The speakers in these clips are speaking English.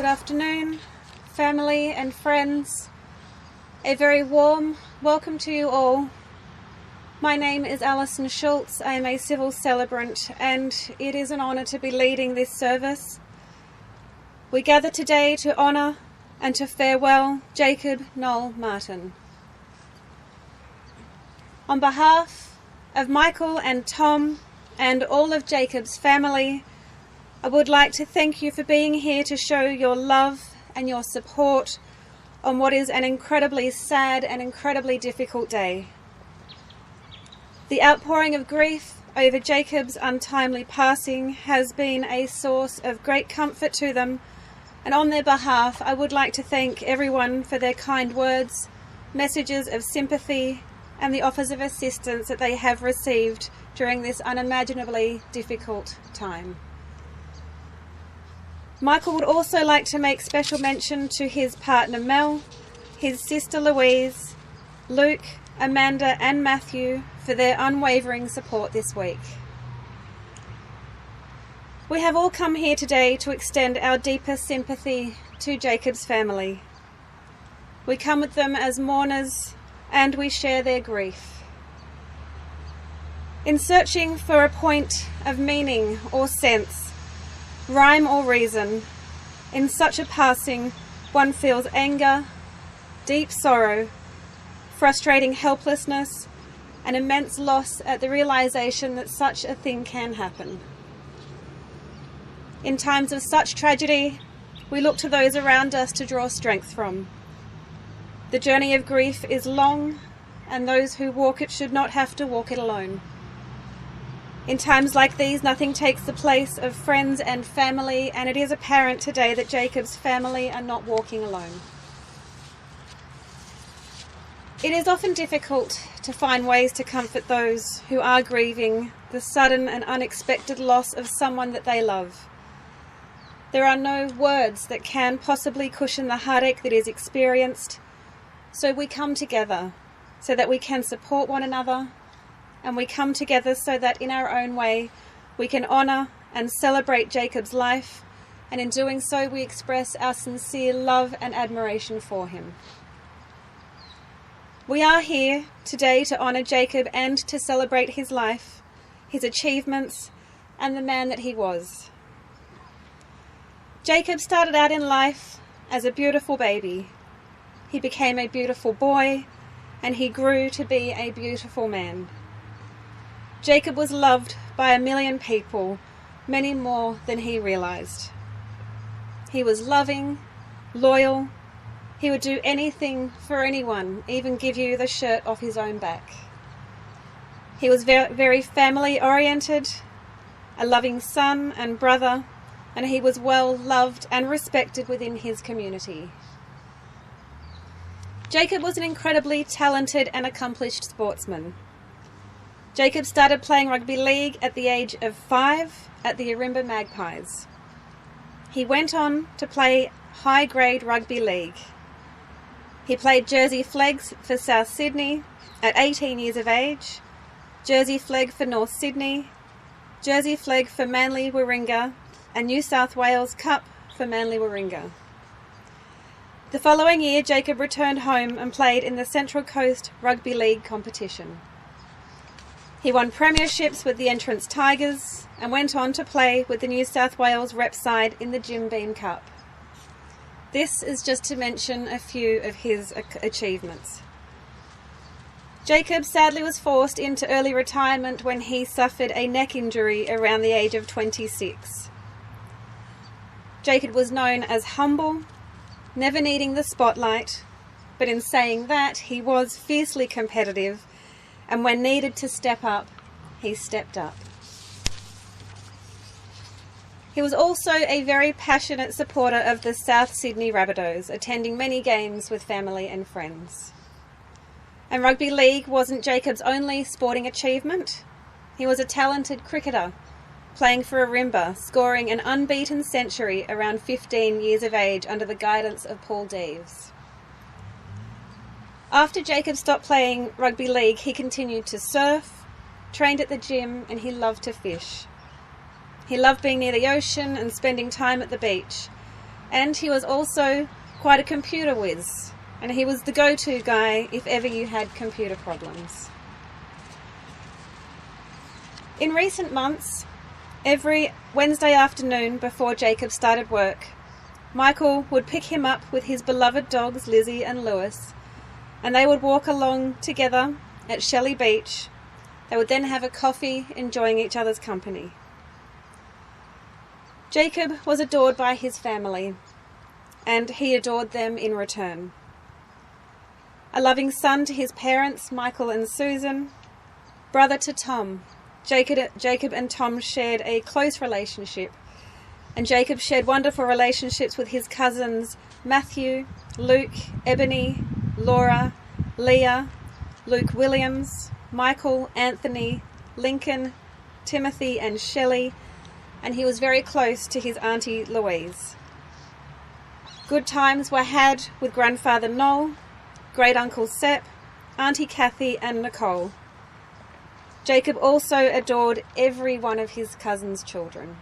Good afternoon, family and friends. A very warm welcome to you all. My name is Alison Schultz. I am a civil celebrant, and it is an honour to be leading this service. We gather today to honour and to farewell Jacob Noel Martin. On behalf of Michael and Tom and all of Jacob's family, I would like to thank you for being here to show your love and your support on what is an incredibly sad and incredibly difficult day. The outpouring of grief over Jacob's untimely passing has been a source of great comfort to them, and on their behalf I would like to thank everyone for their kind words, messages of sympathy and the offers of assistance that they have received during this unimaginably difficult time. Michael would also like to make special mention to his partner Mel, his sister Louise, Luke, Amanda and Matthew for their unwavering support this week. We have all come here today to extend our deepest sympathy to Jacob's family. We come with them as mourners and we share their grief. In searching for a point of meaning or sense, rhyme or reason, in such a passing, one feels anger, deep sorrow, frustrating helplessness, and immense loss at the realization that such a thing can happen. In times of such tragedy, we look to those around us to draw strength from. The journey of grief is long, and those who walk it should not have to walk it alone. In times like these, nothing takes the place of friends and family, and it is apparent today that Jacob's family are not walking alone. It is often difficult to find ways to comfort those who are grieving the sudden and unexpected loss of someone that they love. There are no words that can possibly cushion the heartache that is experienced, so we come together so that we can support one another, and we come together so that in our own way we can honour and celebrate Jacob's life, and in doing so we express our sincere love and admiration for him. We are here today to honour Jacob and to celebrate his life, his achievements, and the man that he was. Jacob started out in life as a beautiful baby. He became a beautiful boy, and he grew to be a beautiful man. Jacob was loved by 1 million people, many more than he realized. He was loving, loyal. He would do anything for anyone, even give you the shirt off his own back. He was very family-oriented, a loving son and brother, and he was well loved and respected within his community. Jacob was an incredibly talented and accomplished sportsman. Jacob started playing rugby league at the age of 5 at the Ourimbah Magpies. He went on to play high-grade rugby league. He played Jersey Fleggs for South Sydney at 18 years of age, Jersey Flegg for North Sydney, Jersey Flegg for Manly Warringah, and New South Wales Cup for Manly Warringah. The following year, Jacob returned home and played in the Central Coast Rugby League competition. He won premierships with the Entrance Tigers and went on to play with the New South Wales rep side in the Jim Beam Cup. This is just to mention a few of his achievements. Jacob sadly was forced into early retirement when he suffered a neck injury around the age of 26. Jacob was known as humble, never needing the spotlight, but in saying that, he was fiercely competitive, and when needed to step up, he stepped up. He was also a very passionate supporter of the South Sydney Rabbitohs, attending many games with family and friends. And rugby league wasn't Jacob's only sporting achievement. He was a talented cricketer, playing for Ourimbah, scoring an unbeaten century around 15 years of age under the guidance of Paul Deves. After Jacob stopped playing rugby league, he continued to surf, trained at the gym, and he loved to fish. He loved being near the ocean and spending time at the beach. and he was also quite a computer whiz, and he was the go-to guy if ever you had computer problems. In recent months, every Wednesday afternoon before Jacob started work, Michael would pick him up with his beloved dogs Lizzie and Lewis, and they would walk along together at Shelley Beach. They would then have a coffee, enjoying each other's company. Jacob was adored by his family, and he adored them in return. A loving son to his parents, Michael and Susan, brother to Tom. Jacob and Tom shared a close relationship, and Jacob shared wonderful relationships with his cousins Matthew, Luke, Ebony, Laura, Leah, Luke Williams, Michael, Anthony, Lincoln, Timothy and Shelley, and he was very close to his Auntie Louise. Good times were had with Grandfather Noel, Great Uncle Sepp, Auntie Kathy and Nicole. Jacob also adored every one of his cousins' children.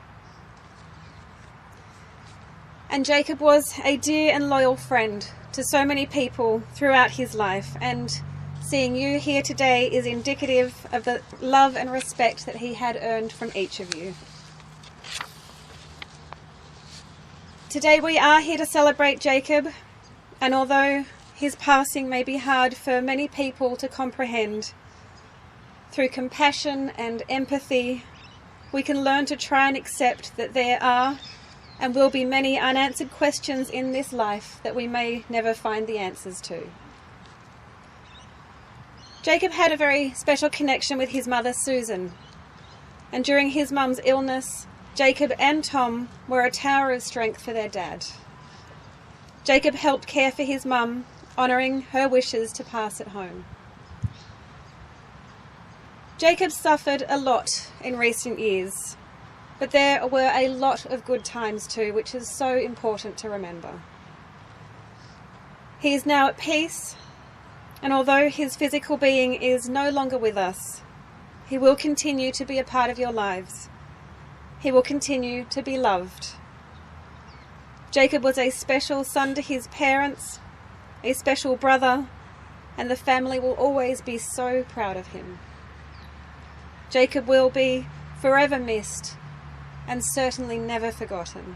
And Jacob was a dear and loyal friend to so many people throughout his life, and seeing you here today is indicative of the love and respect that he had earned from each of you. Today we are here to celebrate Jacob, and although his passing may be hard for many people to comprehend, through compassion and empathy, we can learn to try and accept that there are and will be many unanswered questions in this life that we may never find the answers to. Jacob had a very special connection with his mother Susan, and during his mum's illness, Jacob and Tom were a tower of strength for their dad. Jacob helped care for his mum, honouring her wishes to pass at home. Jacob suffered a lot in recent years, but there were a lot of good times too, which is so important to remember. He is now at peace, and although his physical being is no longer with us, he will continue to be a part of your lives. He will continue to be loved. Jacob was a special son to his parents, a special brother, and the family will always be so proud of him. Jacob will be forever missed and certainly never forgotten.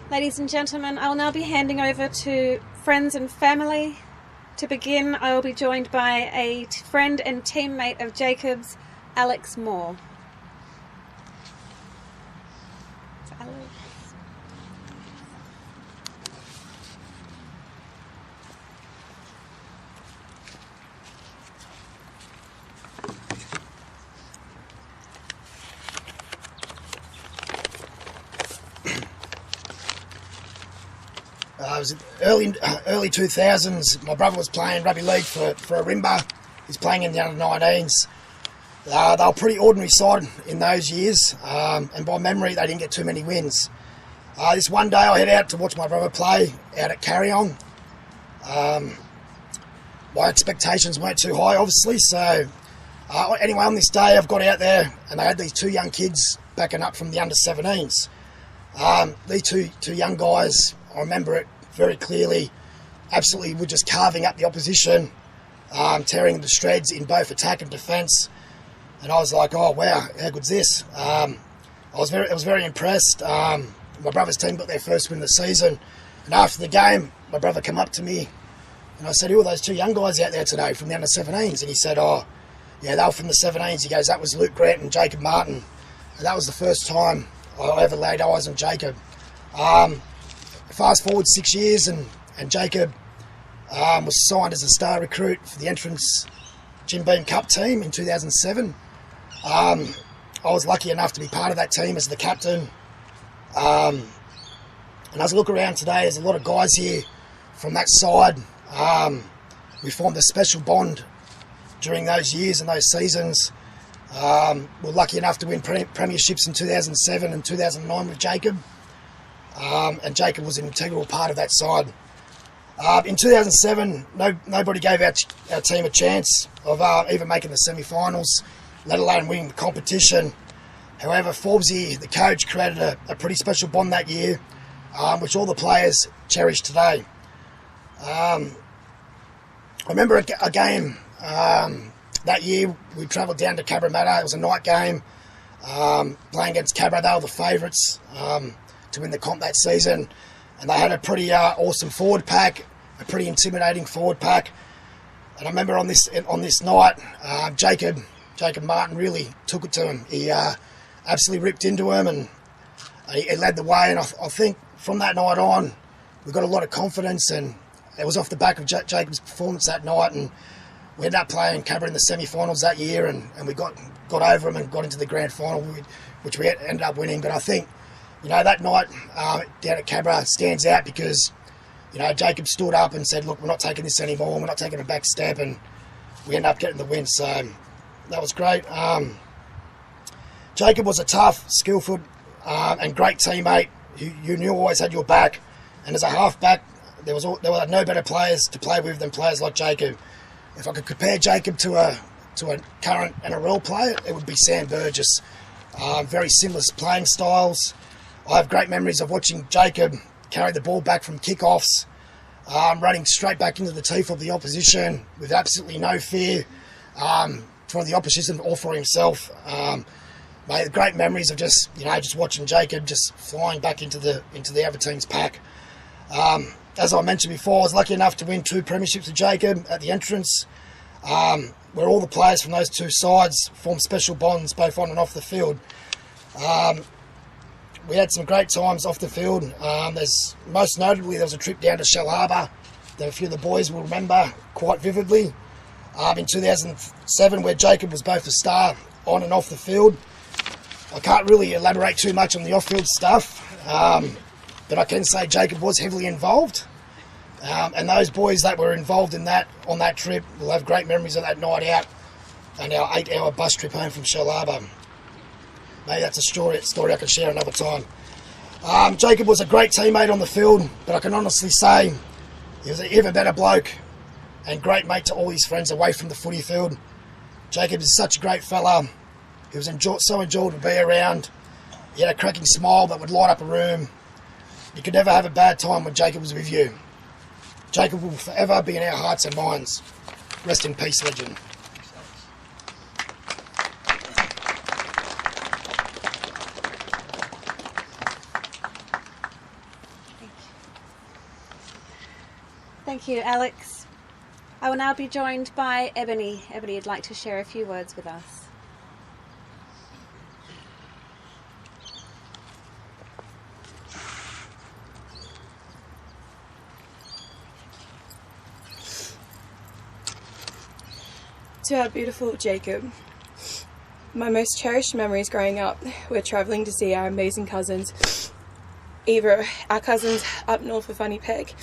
Ladies and gentlemen, I will now be handing over to friends and family. To begin, I will be joined by a friend and teammate of Jacob's, Alex Moore. Alex. It was early 2000s. My brother was playing rugby league for Ourimbah. He's playing in the under-19s. They were pretty ordinary side in those years, and by memory they didn't get too many wins. This one day I head out to watch my brother play out at Carryong. My expectations weren't too high, obviously, so anyway, on this day I've got out there and they had these two young kids backing up from the under-17s. These two young guys, I remember it very clearly, absolutely were just carving up the opposition, tearing them to shreds in both attack and defence. And I was like, oh wow, how good's this? I was very impressed. My brother's team got their first win of the season, and after the game, my brother came up to me and I said, who are those two young guys out there today from the under-17s? And he said, oh yeah, they were from the 17s. He goes, that was Luke Grant and Jacob Martin. And that was the first time I ever laid eyes on Jacob. Fast forward 6 years and Jacob was signed as a star recruit for the Entrance Jim Beam Cup team in 2007. I was lucky enough to be part of that team as the captain. And as I look around today, there's a lot of guys here from that side. We formed a special bond during those years and those seasons. We're lucky enough to win premierships in 2007 and 2009 with Jacob. And Jacob was an integral part of that side. In 2007, nobody gave our team a chance of even making the semi-finals, let alone winning the competition. However, Forbesy, the coach, created a pretty special bond that year, which all the players cherish today. I remember a game that year. We travelled down to Cabramatta. It was a night game, playing against Cabra. They were the favourites to win the comp that season, and they had a pretty awesome forward pack, a pretty intimidating forward pack. And I remember on this night, Jacob Martin really took it to him. He absolutely ripped into him, and he led the way. And I think from that night on, we got a lot of confidence, and it was off the back of Jacob's performance that night. And we ended up playing Cabra in the semi-finals that year, and we got over them and got into the grand final, which we ended up winning. But I think, that night down at Cabra stands out because, Jacob stood up and said, look, we're not taking this anymore. We're not taking a back step, and we ended up getting the win. So that was great. Jacob was a tough, skillful, and great teammate. You knew always had your back. And as a halfback, there were no better players to play with than players like Jacob. If I could compare Jacob to a current NRL player, it would be Sam Burgess. Very similar playing styles. I have great memories of watching Jacob carry the ball back from kickoffs, running straight back into the teeth of the opposition with absolutely no fear for the opposition or for himself. Made great memories of just watching Jacob just flying back into the other team's pack. As I mentioned before, I was lucky enough to win 2 premierships with Jacob at the entrance, where all the players from those 2 sides formed special bonds both on and off the field. We had some great times off the field. Most notably, there was a trip down to Shellharbour that a few of the boys will remember quite vividly. In 2007, where Jacob was both a star on and off the field. I can't really elaborate too much on the off-field stuff, but I can say Jacob was heavily involved. And those boys that were involved on that trip will have great memories of that night out and our 8-hour bus trip home from Shellharbour. Maybe that's a story I can share another time. Jacob was a great teammate on the field, but I can honestly say he was an even better bloke and great mate to all his friends away from the footy field. Jacob is such a great fella. He was so enjoyable to be around. He had a cracking smile that would light up a room. You could never have a bad time when Jacob was with you. Jacob will forever be in our hearts and minds. Rest in peace, legend. Thank you, Alex. I will now be joined by Ebony. Ebony would like to share a few words with us. To our beautiful Jacob, my most cherished memories growing up were travelling to see our amazing cousins, either our cousins up north of Winnipeg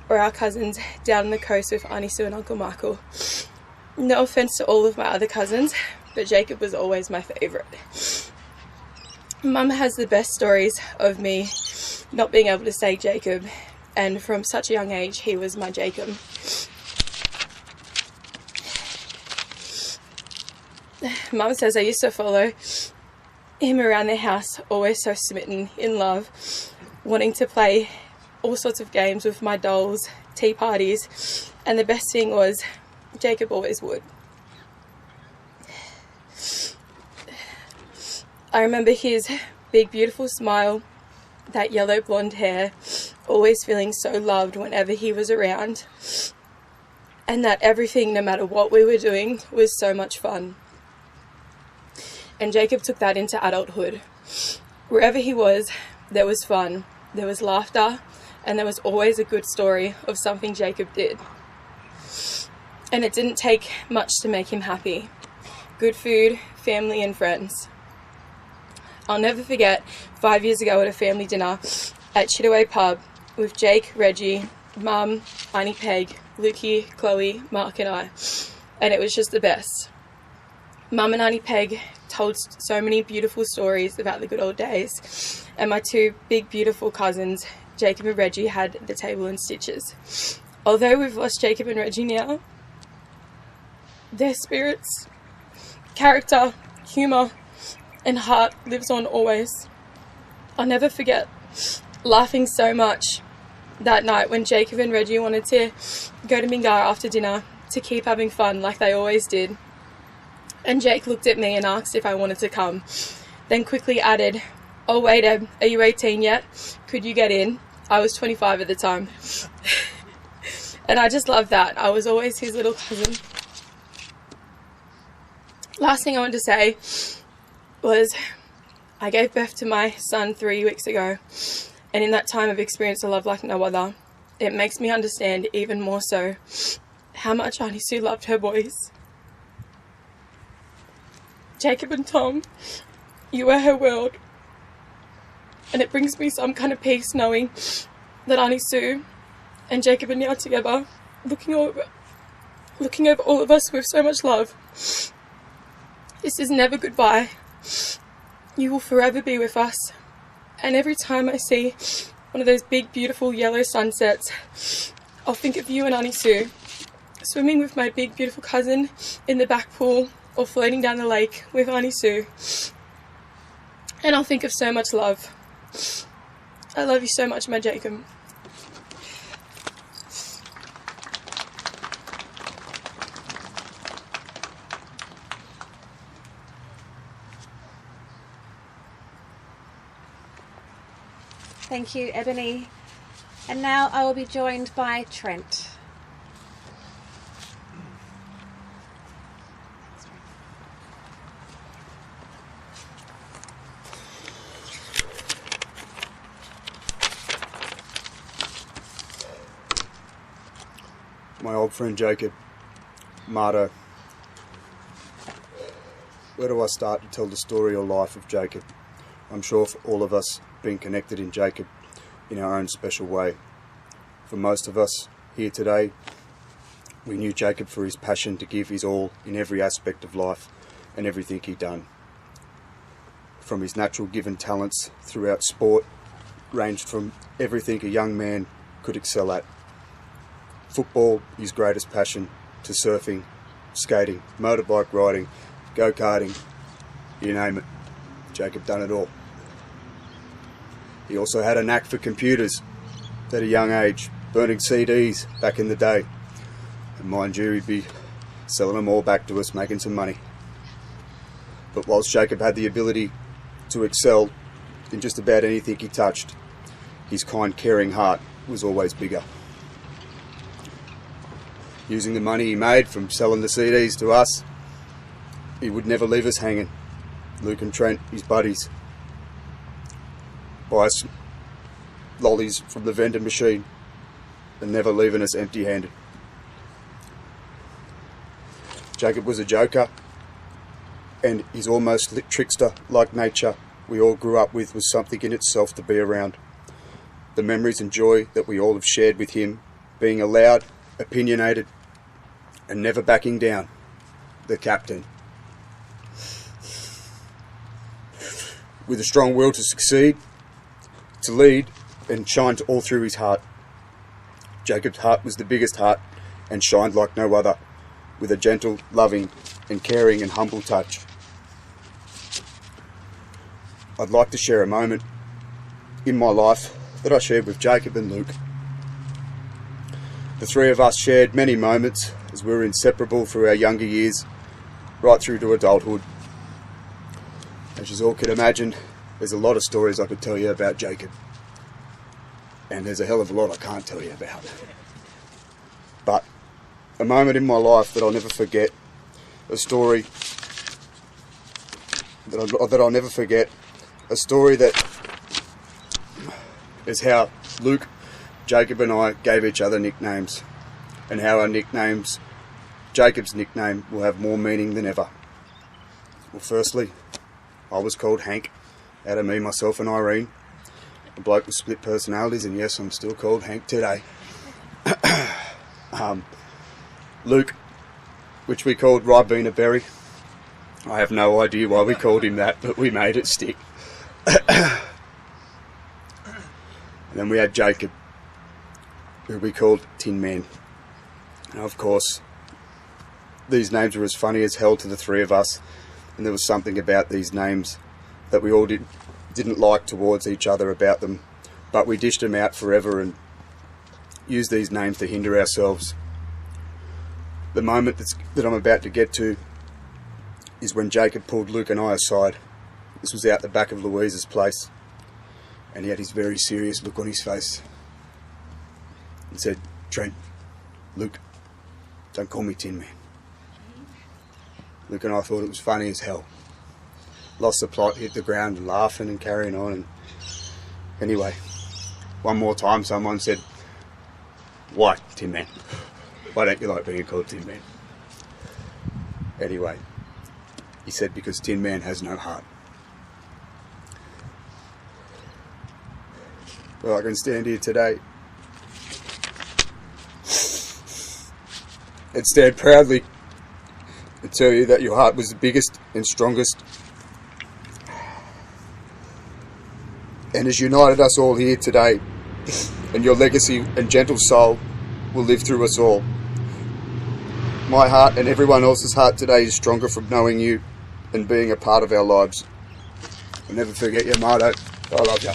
or our cousins down the coast with Auntie Sue and Uncle Michael. No offence to all of my other cousins, but Jacob was always my favourite. Mum has the best stories of me not being able to say Jacob, and from such a young age he was my Jacob. Mum says I used to follow him around the house, always so smitten, in love, wanting to play all sorts of games with my dolls, tea parties, and the best thing was Jacob always would. I remember his big beautiful smile, that yellow blonde hair, always feeling so loved whenever he was around, and that everything, no matter what we were doing, was so much fun. And Jacob took that into adulthood. Wherever he was, there was fun, there was laughter, and there was always a good story of something Jacob did. And it didn't take much to make him happy. Good food, family and friends. I'll never forget 5 years ago at a family dinner at Chittaway Pub with Jake, Reggie, Mum, Auntie Peg, Lukey, Chloe, Mark and I. And it was just the best. Mum and Auntie Peg told so many beautiful stories about the good old days, and my 2 big beautiful cousins, Jacob and Reggie, had the table in stitches. Although we've lost Jacob and Reggie now, their spirits, character, humour and Hart lives on always. I'll never forget laughing so much that night when Jacob and Reggie wanted to go to Mingar after dinner to keep having fun like they always did. And Jake looked at me and asked if I wanted to come, then quickly added, "Oh wait, Eb, are you 18 yet? Could you get in?" I was 25 at the time. And I just loved that. I was always his little cousin. Last thing I wanted to say was I gave birth to my son 3 weeks ago, and in that time I've experienced a love like no other. It makes me understand even more so how much Auntie Sue loved her boys. Jacob and Tom, you are her world, and it brings me some kind of peace knowing that Auntie Sue and Jacob are now together, looking over all of us with so much love. This is never goodbye. You will forever be with us. And every time I see one of those big, beautiful yellow sunsets, I'll think of you and Auntie Sue, swimming with my big, beautiful cousin in the back pool, or floating down the lake with Auntie Sue. And I'll think of so much love. I love you so much, my Jacob. Thank you, Ebony. And now I will be joined by Trent. My old friend Jacob, Marto. Where do I start to tell the story or life of Jacob? I'm sure for all of us being connected in Jacob in our own special way. For most of us here today, we knew Jacob for his passion to give his all in every aspect of life and everything he'd done. From his natural given talents throughout sport, ranged from everything a young man could excel at. Football, his greatest passion, to surfing, skating, motorbike riding, go-karting, you name it. Jacob done it all. He also had a knack for computers at a young age, burning CDs back in the day. And mind you, he'd be selling them all back to us, making some money. But whilst Jacob had the ability to excel in just about anything he touched, his kind, caring heart was always bigger. Using the money he made from selling the CDs to us, he would never leave us hanging. Luke and Trent, his buddies, buy us lollies from the vending machine and never leaving us empty-handed. Jacob was a joker, and his almost lit trickster-like nature we all grew up with was something in itself to be around. The memories and joy that we all have shared with him, being a loud, opinionated, and never backing down, the captain. With a strong will to succeed, to lead, and shined all through his heart. Jacob's heart was the biggest heart and shined like no other, with a gentle, loving, and caring and humble touch. I'd like to share a moment in my life that I shared with Jacob and Luke. The three of us shared many moments as we were inseparable through our younger years, right through to adulthood. As you all can imagine, there's a lot of stories I could tell you about Jacob. And there's a hell of a lot I can't tell you about. But a moment in my life that I'll never forget, a story that I'll never forget, a story that is how Luke, Jacob and I gave each other nicknames, and how our nicknames, Jacob's nickname, will have more meaning than ever. Well, firstly, I was called Hank, out of me, myself and Irene, a bloke with split personalities, and yes, I'm still called Hank today. Luke, which we called Ribena Berry. I have no idea why we called him that, but we made it stick. And then we had Jacob, who we called Tin Man. Now, of course, these names were as funny as hell to the three of us, and there was something about these names that we all didn't like towards each other about them, but we dished them out forever and used these names to hinder ourselves. The moment that I'm about to get to is when Jacob pulled Luke and I aside. This was out the back of Louise's place, and he had his very serious look on his face and said, "Trent, Luke, don't call me Tin Man." Luke and I thought it was funny as hell. Lost the plot, hit the ground laughing and carrying on. And anyway, one more time someone said, "Why, Tin Man? Why don't you like being called Tin Man?" Anyway, he said, "Because Tin Man has no heart." Well, I can stand here today and stand proudly and tell you that your heart was the biggest and strongest and has united us all here today, and your legacy and gentle soul will live through us all. My heart and everyone else's heart today is stronger from knowing you and being a part of our lives. I'll never forget your motto. I love you.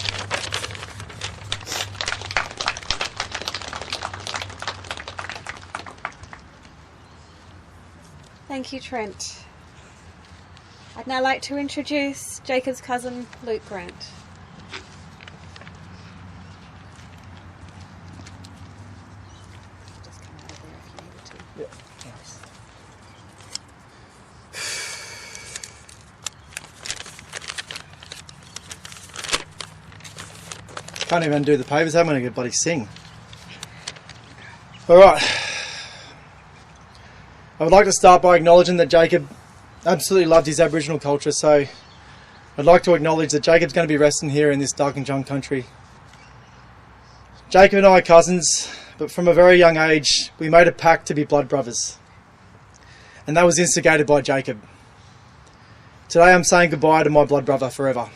Thank you, Trent. I'd now like to introduce Jacob's cousin, Luke Grant. Just come over there if you needed to. Can't even do the papers. I'm going to bloody sing. All right. I would like to start by acknowledging that Jacob absolutely loved his Aboriginal culture, so I'd like to acknowledge that Jacob's going to be resting here in this Darkinjung country. Jacob and I are cousins, but from a very young age we made a pact to be blood brothers, and that was instigated by Jacob. Today I'm saying goodbye to my blood brother forever.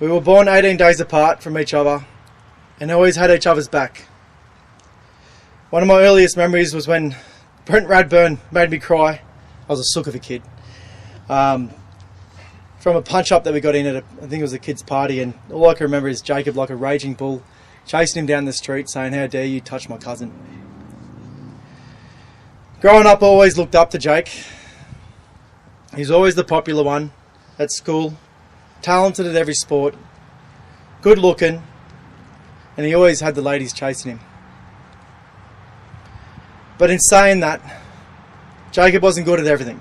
We were born 18 days apart from each other and always had each other's back. One of my earliest memories was when Brent Radburn made me cry. I was a sook of a kid. From a punch-up that we got in at, I think it was a kid's party, and all I can remember is Jacob, like a raging bull, chasing him down the street saying, "How dare you touch my cousin." Growing up, I always looked up to Jake. He's always the popular one at school, talented at every sport, good looking, and he always had the ladies chasing him. But in saying that, Jacob wasn't good at everything.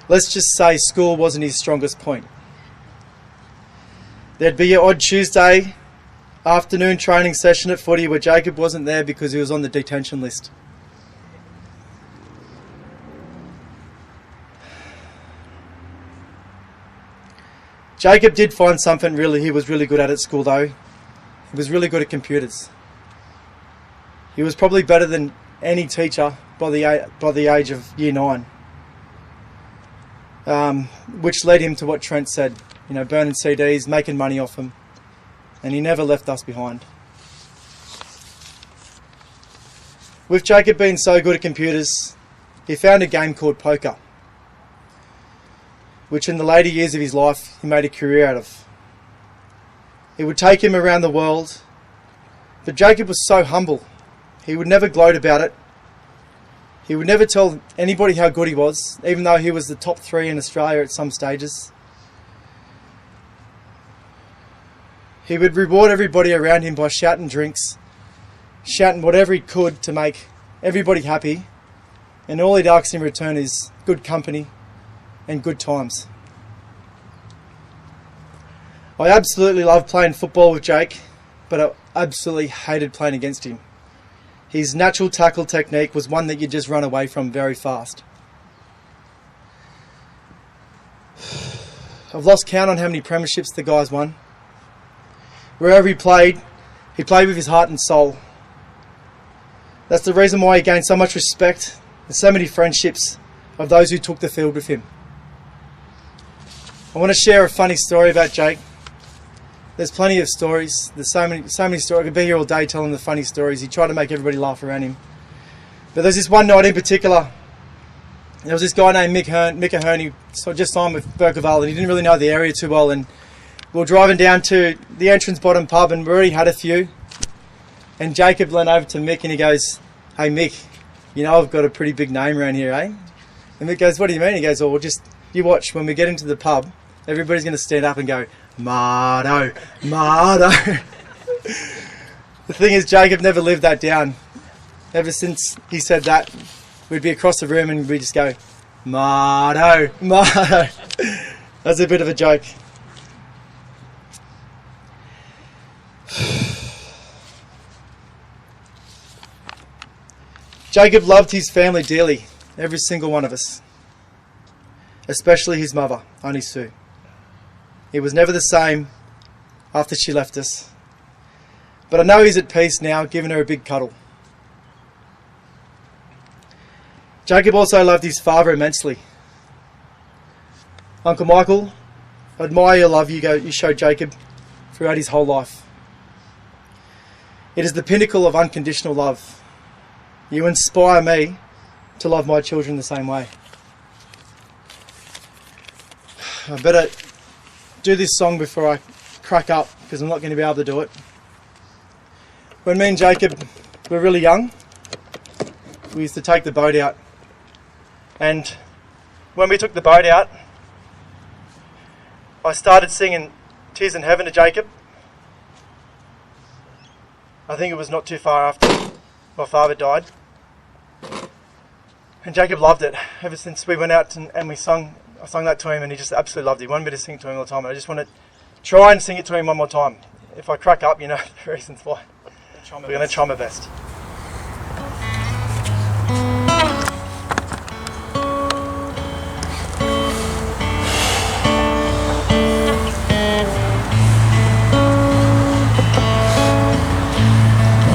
Let's just say school wasn't his strongest point. There'd be your odd Tuesday afternoon training session at footy where Jacob wasn't there because he was on the detention list. Jacob did find something he was really good at school though. He was really good at computers. He was probably better than any teacher by the age of year 9. Which led him to what Trent said, burning CDs, making money off them, and he never left us behind. With Jacob being so good at computers, he found a game called poker, which in the later years of his life he made a career out of. It would take him around the world, but Jacob was so humble. He would never gloat about it. He would never tell anybody how good he was, even though he was the top 3 in Australia at some stages. He would reward everybody around him by shouting drinks, shouting whatever he could to make everybody happy, and all he'd ask in return is good company and good times. I absolutely loved playing football with Jake, but I absolutely hated playing against him. His natural tackle technique was one that you just run away from very fast. I've lost count on how many premierships the guy's won. Wherever he played with his heart and soul. That's the reason why he gained so much respect and so many friendships of those who took the field with him. I want to share a funny story about Jake. There's plenty of stories. There's so many stories. I could be here all day telling the funny stories. He tried to make everybody laugh around him. But there's this one night in particular There was this guy named Mick Ahern, so just signed with Burke-Vale, and he didn't really know the area too well, and we were driving down to the entrance bottom pub, and we already had a few, and Jacob leaned over to Mick and he goes, "Hey Mick, you know I've got a pretty big name around here, eh?" And Mick goes, "What do you mean?" He goes, "Well, just you watch, when we get into the pub, everybody's going to stand up and go, 'Mardo, Mardo.'" The thing is, Jacob never lived that down. Ever since he said that, we'd be across the room and we'd just go, "Mardo, Mardo." That's a bit of a joke. Jacob loved his family dearly, every single one of us, especially his mother, Auntie Sue. He was never the same after she left us, but I know he's at peace now, giving her a big cuddle. Jacob also loved his father immensely. Uncle Michael, I admire your love you showed Jacob throughout his whole life. It is the pinnacle of unconditional love. You inspire me to love my children the same way. I better do this song before I crack up, because I'm not going to be able to do it. When me and Jacob were really young, we used to take the boat out. And when we took the boat out, I started singing Tears in Heaven to Jacob. I think it was not too far after my father died. And Jacob loved it. Ever since we went out and I sung that to him, and he just absolutely loved it. He wanted me to sing it to him all the time. And I just want to try and sing it to him one more time. If I crack up, you know the reasons why. We're going to try my best.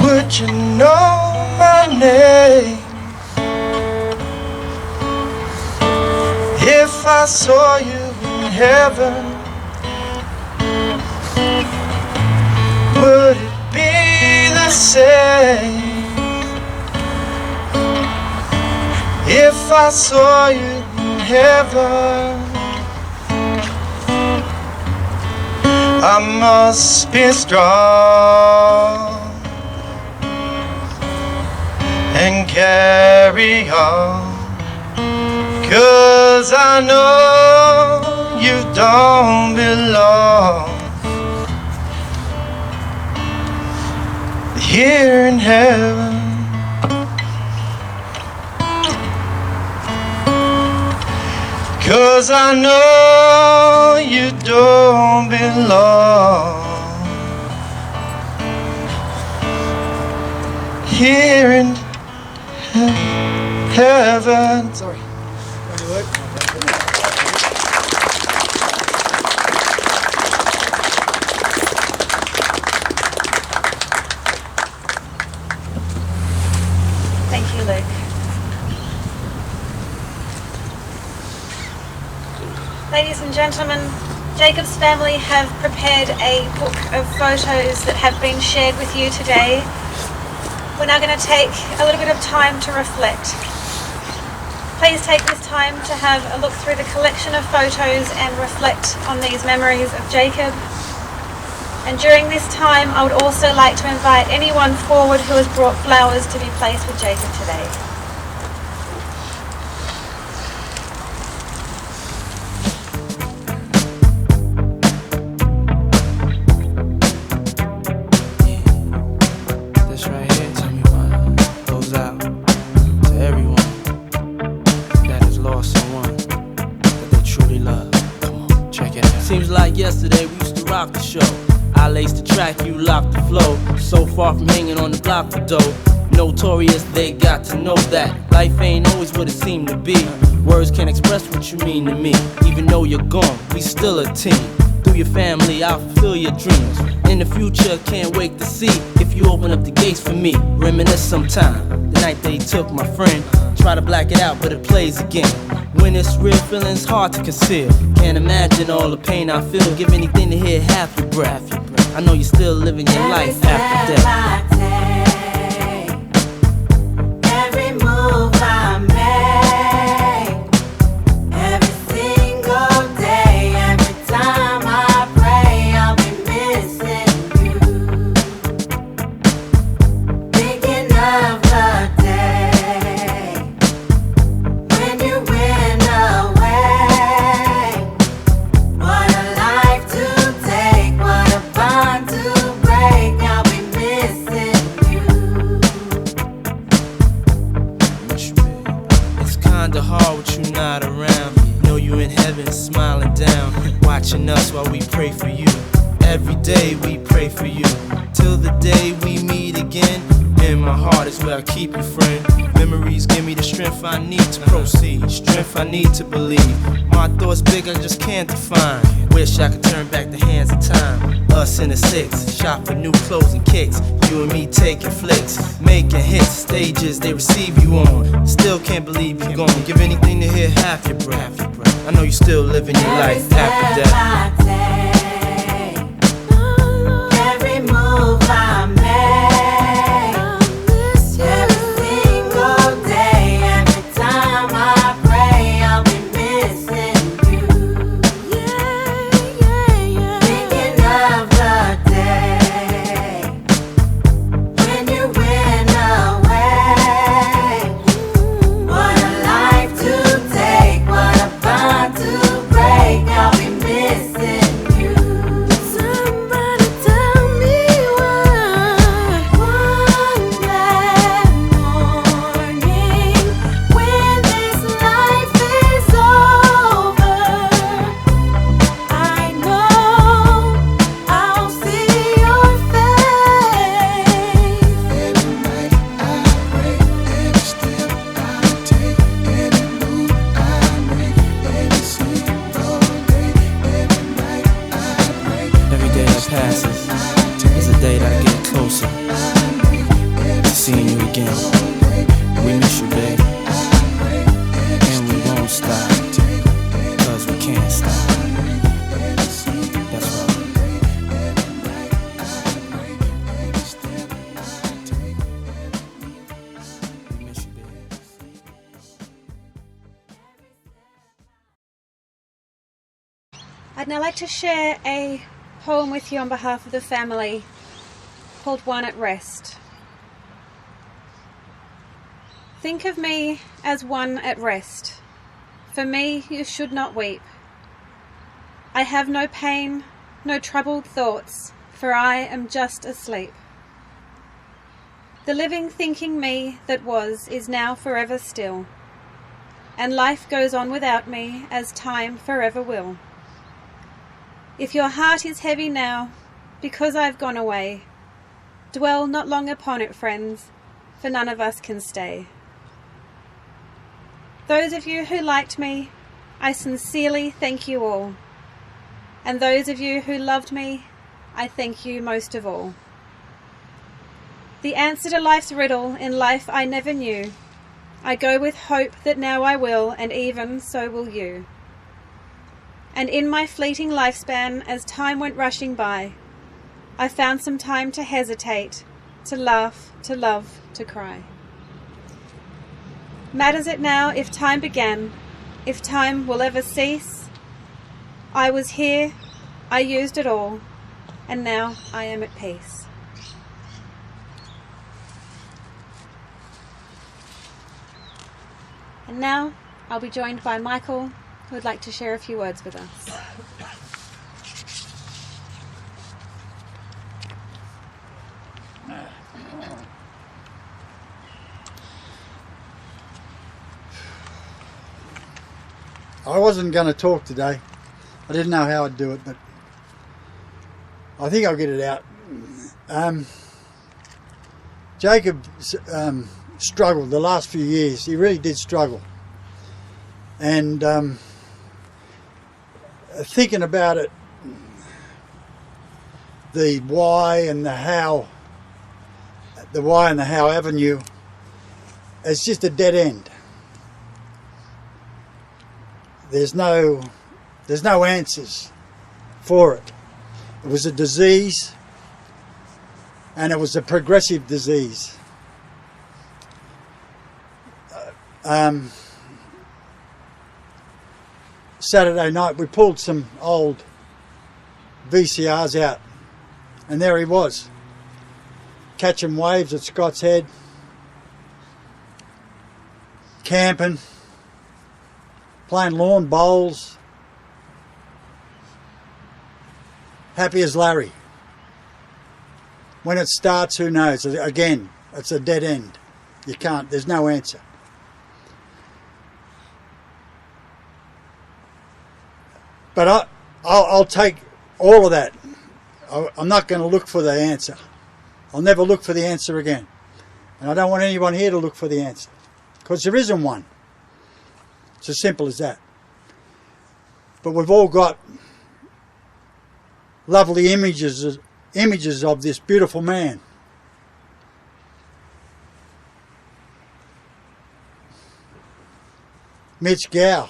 Would you know my name if I saw you in heaven? Would it be the same if I saw you in heaven? I must be strong and carry on, 'cause I know you don't belong here in heaven. 'Cause I know you don't belong here in heaven. Sorry. Thank you, Luke. Ladies and gentlemen, Jacob's family have prepared a book of photos that have been shared with you today. We're now going to take a little bit of time to reflect. Please take this time to have a look through the collection of photos and reflect on these memories of Jacob. And during this time, I would also like to invite anyone forward who has brought flowers to be placed with Jacob today. Yesterday we used to rock the show. I laced the track, you locked the flow. So far from hanging on the block for dough. Notorious, they got to know that life ain't always what it seemed to be. Words can't express what you mean to me. Even though you're gone, we still a team. Through your family, I'll fulfill your dreams. In the future, can't wait to see if you open up the gates for me. Reminisce sometime, the night they took my friend. Try to black it out, but it plays again. When it's real, feeling's hard to conceal. Can't imagine all the pain I feel. Give anything to hear half your breath. I know you're still living your life after death. Every move I make, pray for you. Every day we pray for you. Till the day we meet again. In my heart is where I keep you, friend. Memories give me the strength I need to proceed. Strength I need to believe. My thoughts big, I just can't define. Wish I could turn back the hands of time. Us in the six, shop for new clothes and kicks. You and me taking flicks, making hits, stages they receive you on. Still can't believe you're gone. Give anything to hear half your breath. I know you still living your life after death. Every move I make, every single day, every time I pray, I'll be missing you. Thinking of the day when you went away. What a life to take, what a bond to break. I'll be missing you. Somebody tell me why. One bad morning, when this life is over, I know I'll see your face. Every night I pray, every step I take, every move I make, every single day, every night I pray. Every day that passes is a day that I get closer to seeing you again. We miss you, babe, and we won't stop, cause we can't stop. That's right. We miss you, babe. I'd now like to share a poem with you on behalf of the family called One at Rest. Think of me as one at rest. For me you should not weep. I have no pain, no troubled thoughts, for I am just asleep. The living thinking me that was is now forever still, and life goes on without me as time forever will. If your heart is heavy now, because I've gone away, dwell not long upon it, friends, for none of us can stay. Those of you who liked me, I sincerely thank you all. And those of you who loved me, I thank you most of all. The answer to life's riddle in life I never knew. I go with hope that now I will, and even so will you. And in my fleeting lifespan, as time went rushing by, I found some time to hesitate, to laugh, to love, to cry. Matters it now if time began, if time will ever cease? I was here, I used it all, and now I am at peace. And now I'll be joined by Michael, who would like to share a few words with us. I wasn't going to talk today. I didn't know how I'd do it, but I think I'll get it out. Jacob struggled the last few years. He really did struggle. And thinking about it, the why and the how avenue, it's just a dead end. There's no answers for it. It was a disease, and it was a progressive disease. Saturday night we pulled some old VCRs out, and there he was, catching waves at Scott's Head, camping, playing lawn bowls, happy as Larry. When it starts, who knows? Again, it's a dead end. You can't, there's no answer. But I'll take all of that, I'm not going to look for the answer. I'll never look for the answer again. And I don't want anyone here to look for the answer, because there isn't one. It's as simple as that. But we've all got lovely images of this beautiful man. Mitch Gow.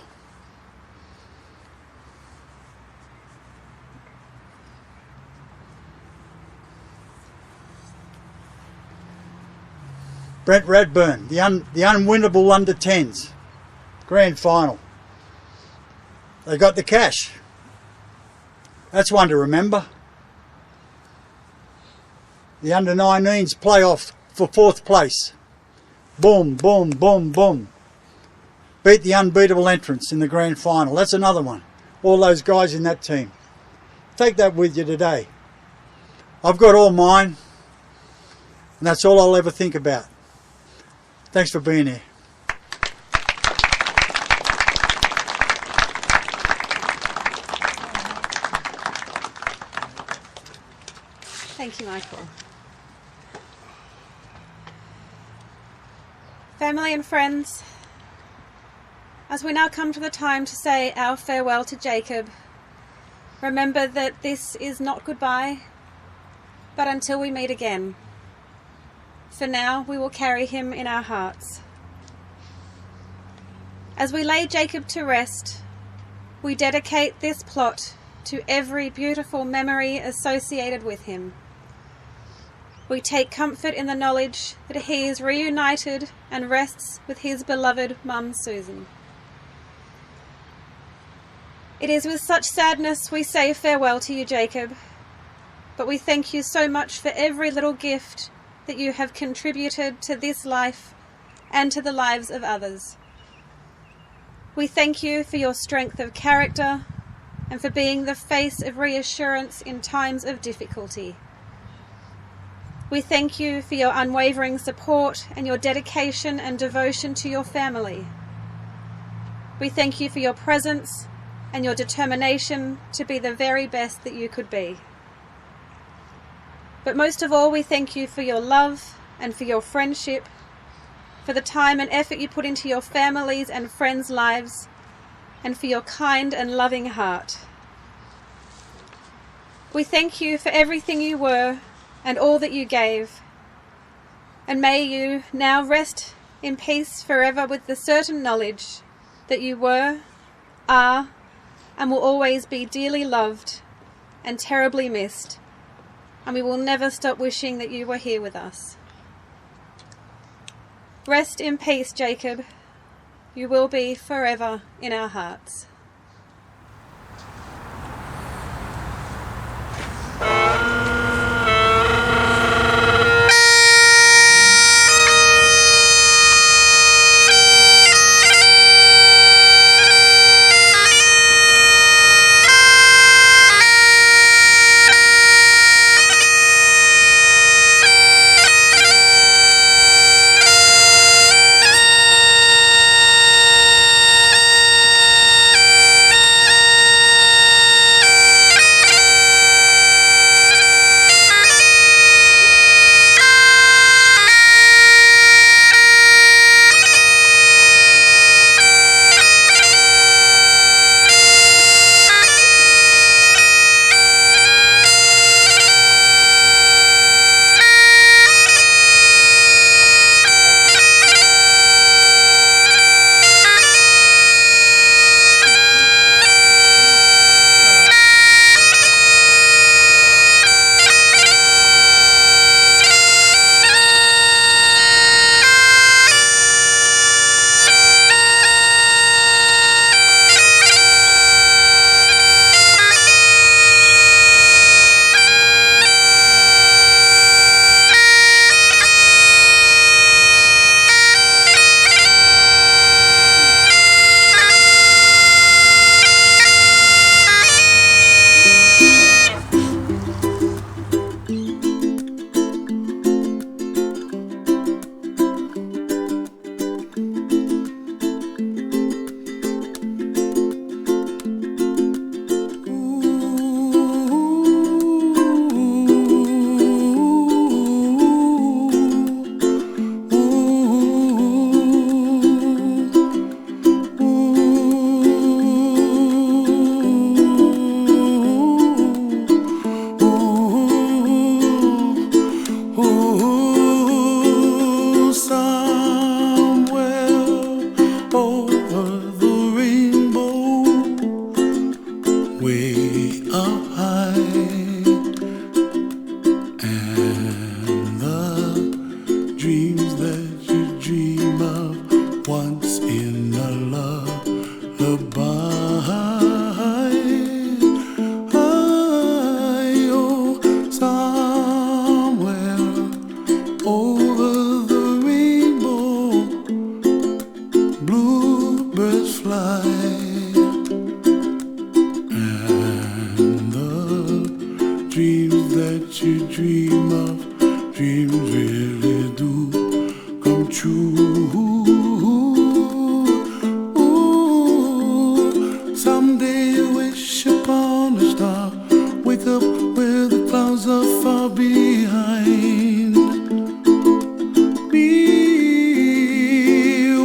Brent Radburn, the unwinnable under 10s, grand final. They got the cash. That's one to remember. The under 19s playoff for 4th place. Boom, boom, boom, boom. Beat the unbeatable entrants in the grand final. That's another one. All those guys in that team. Take that with you today. I've got all mine, and that's all I'll ever think about. Thanks for being here. Thank you, Michael. Family and friends, as we now come to the time to say our farewell to Jacob, remember that this is not goodbye, but until we meet again. For now, we will carry him in our hearts. As we lay Jacob to rest, we dedicate this plot to every beautiful memory associated with him. We take comfort in the knowledge that he is reunited and rests with his beloved mum Susan. It is with such sadness we say farewell to you, Jacob, but we thank you so much for every little gift that you have contributed to this life and to the lives of others. We thank you for your strength of character and for being the face of reassurance in times of difficulty. We thank you for your unwavering support and your dedication and devotion to your family. We thank you for your presence and your determination to be the very best that you could be. But most of all, we thank you for your love and for your friendship, for the time and effort you put into your families' and friends' lives, and for your kind and loving heart. We thank you for everything you were and all that you gave, and may you now rest in peace forever with the certain knowledge that you were, are, and will always be dearly loved and terribly missed, and we will never stop wishing that you were here with us. Rest in peace, Jacob. You will be forever in our hearts. dreams that you dream of, dreams really do come true. Ooh, someday you wish upon a star, wake up where the clouds are far behind. Be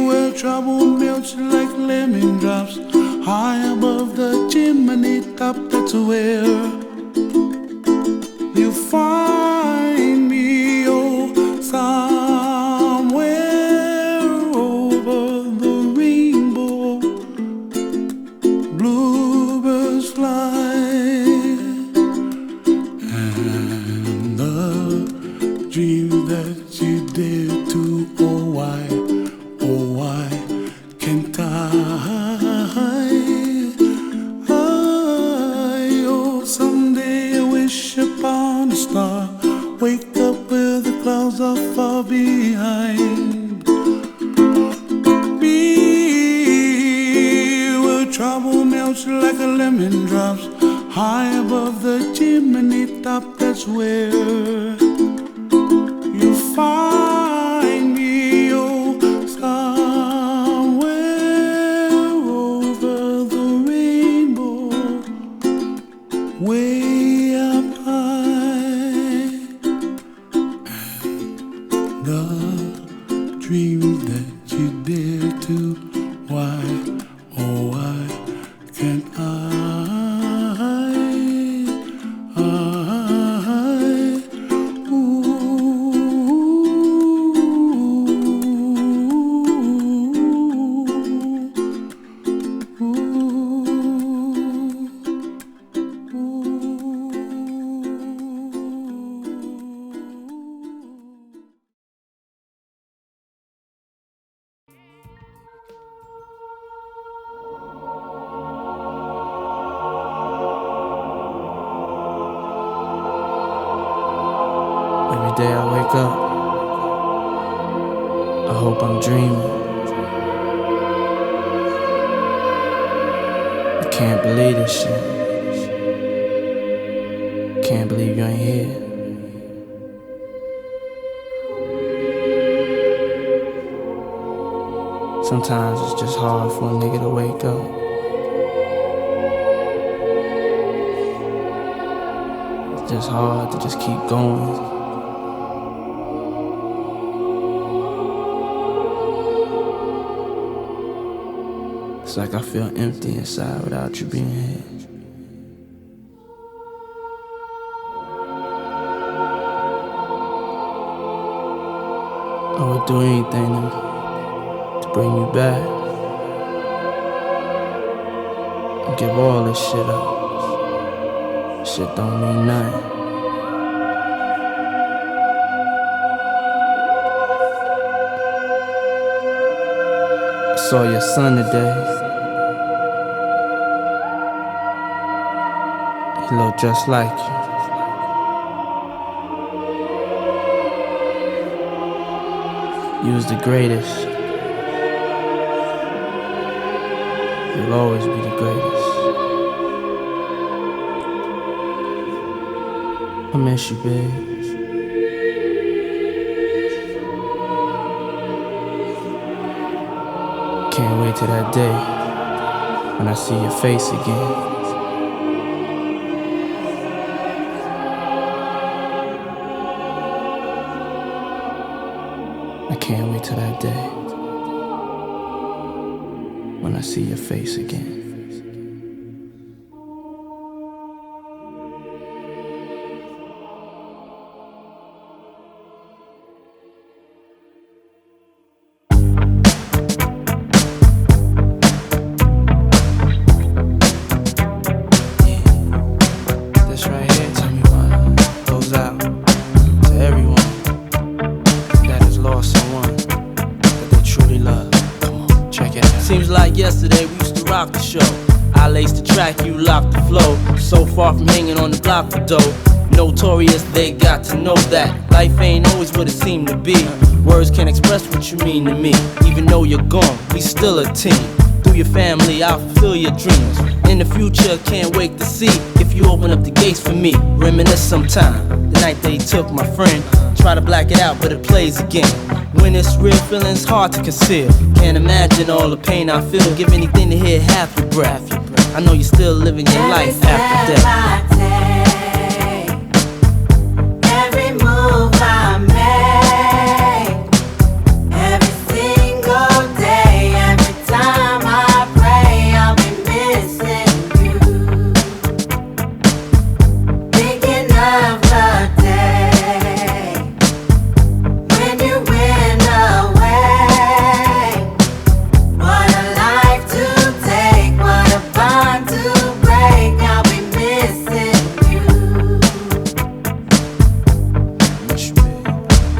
where trouble melts like lemon drops, high above the chimney top. That's where you find me, oh, somewhere over the rainbow. Bluebirds fly, and the dreams that you dare to, oh why can't I? Someday I wish upon a star, wake up where the clouds are far behind. Be where trouble melts like a lemon drops, high above the chimney top. That's where you find me, oh, somewhere over the rainbow, way up high. And the dreams that you dare to, why, oh why can't I? Every day I wake up, I hope I'm dreaming. I can't believe this shit. Can't believe you ain't here. Sometimes it's just hard for a nigga to wake up. It's just hard to just keep going. It's like I feel empty inside without you being here. I would do anything to bring you back and give all this shit up. Shit don't mean nothing. I saw your son today. He looked just like you. You was the greatest. You'll always be the greatest. I miss you, babe. Can't wait till that day when I see your face again. I can't wait till that day when I see your face again. Yesterday we used to rock the show. I laced the track, you locked the flow. So far from hanging on the block for dough. Notorious, they got to know that life ain't always what it seemed to be. Words can't express what you mean to me. Even though you're gone, we still a team. Through your family, I'll fulfill your dreams. In the future, can't wait to see if you open up the gates for me. Reminisce sometime, the night they took my friend. Try to black it out, but it plays again. When it's real, feeling's hard to conceal. Can't imagine all the pain I feel. Give anything to hear half your breath. I know you're still living your life after death. Every move I make, every single day, every time I pray, I'll be missing you. Thinking of the day when you went away. What a life to take, what a bond to break. I'll be missing you.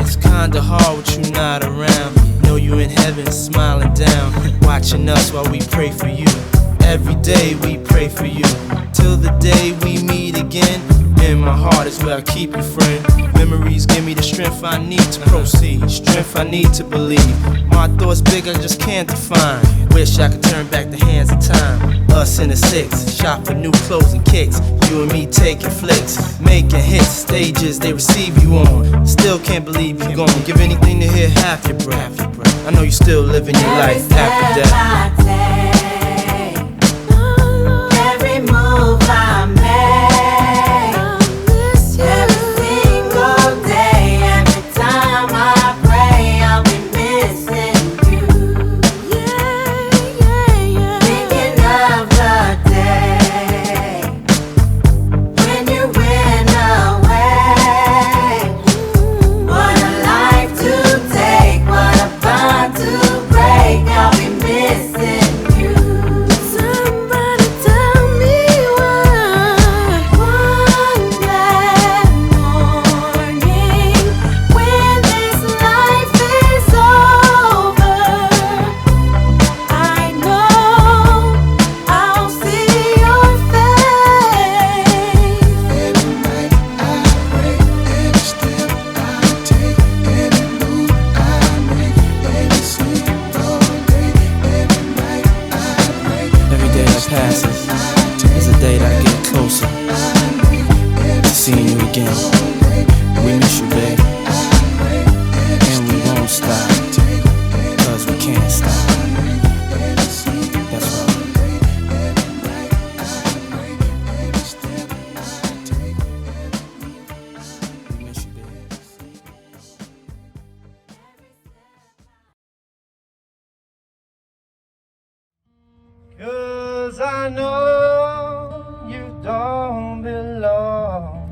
It's kinda hard with you not around. Know you in heaven smiling down, watching us while we pray for you. Every day we pray for you, till the day we meet again. In my heart is where I keep you, friend. Memories give me the strength I need to proceed, strength I need to believe. My thoughts big, I just can't define. Wish I could turn back the hands of time. Us in the six, shop for new clothes and kicks. You and me taking flicks, making hits, stages they receive you on. Still can't believe you're gone. Give anything to hear half your breath. I know you're still living your life after death. Every move I make, every single day, every time I pray, I'll be missing you. Thinking of the day when you went away. What a life to take, what a bond to break. I'll be missing you. Somebody tell me why. One bad morning when this life is over, I know I'll see your face. Every night I pray, every step I take, every move I make, every single day, every night I pray. Every day that passes is a day that I get closer to seeing you again. We miss you, babe, and we won't stop, cause we can't stop. That's right. We miss you, babe. 'Cause I know you don't belong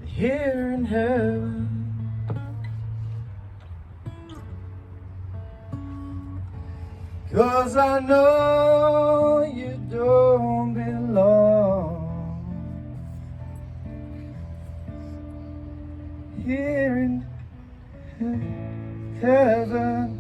here in heaven. Cause I know you don't belong here in heaven.